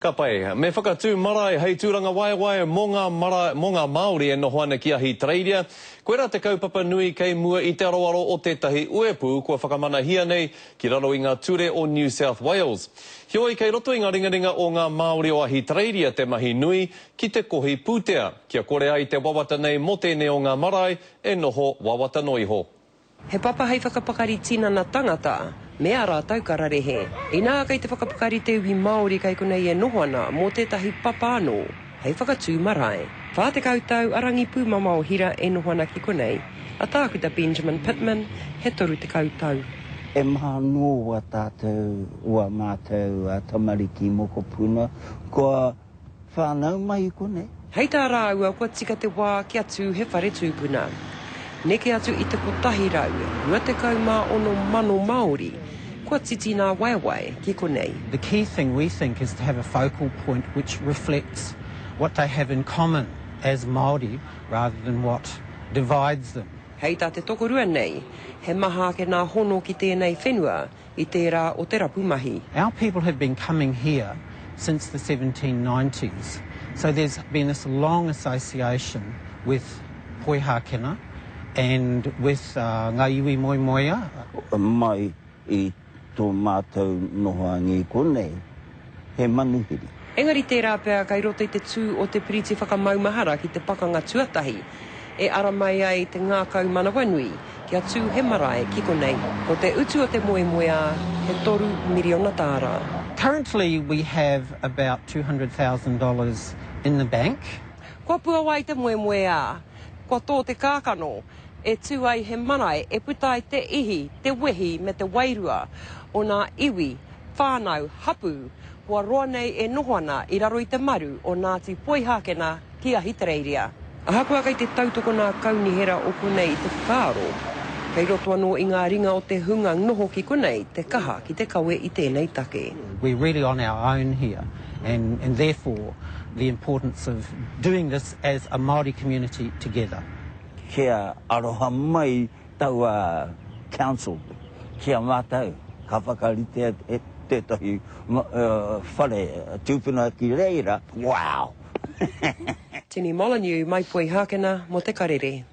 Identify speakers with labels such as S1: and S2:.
S1: Ka pai, me whakatū marae hei tūranga wae mō ngā Māori e noho ana ki a Hitreiria. Koe rā te kaupapa nui kei mua I te aroaro o tētahi uepu kua whakamanahia nei ki raro I ngā ture o New South Wales. Hioi kei roto I ngā ringaringa o ngā Māori o a Hitreiria te mahi nui ki te kohi pūtea. Kia kore ai te wawata nei mo tēnei o ngā marae e noho wawata noiho.
S2: He papa hei whakapakari tīnana tangata, mea rā tau kararehe. I nā kei te whakapakari te uhi Māori kei konei e noho ana mō tētahi papa anō, hei whakatū marae. Whā te kautau arangi pūmama o hira e noho ana ki konei, a tākuta Benjamin Pittman, he toru te kautau.
S3: E maha noa tātou ua mātou a tamariki moko puna, kua whānau mai I konei.
S2: Hei tā rā ua kua tika te wā ki atu he whare tūpuna. Neke atu I te kotahi rau, rua te kaumā ono mano Māori, kua titi nā waiwai ki konei.
S4: The key thing we think is to have a focal point which reflects what they have in common as Māori rather than what divides them.
S2: Hei tā te tokorua nei, he maha ke nā hono ki tēnei whenua I tērā o te rapumahi.
S4: Our people have been coming here since the 1790s, so there's been this long association with Poihākena and with ngā iwi moimoia.
S3: Mai I tō mātou nohoa ngi konei, he manuhiri.
S2: Engari tērā pēr kai roto I te tū o te piriti whakamaumahara ki te pakanga tuatahi, e ara mai ai te ngā kaumana wanui, kia tū he marae ki konei. Ko te utu o te moemoea, he 3 miriona tāra.
S4: Currently we have about $200,000 in the bank.
S2: Kua pua wai te moemoea, kua tō te kākano, e tū ai he marae e putai te ihi, te wehi me te wairua o nā iwi, whānau, hapu, kua roa nei e noho ana I raro I te maru o Ngāti Poihākena ki a Hitreiria. Ahakua kei te tautoko nā kaunihera o konei I te whāro, kei roto anō I ngā ringa o te hunga noho ki konei, te kaha ki te kawe I tēnei take.
S4: We're really on our own here and therefore the importance of doing this as a Māori community together.
S3: Kia aroha mai taua council, kia mātou, ka whakarite e tētahi whare tūpuna ki reira. Wow!
S2: Tini Molyneux, mai Poihākena, mo te karere.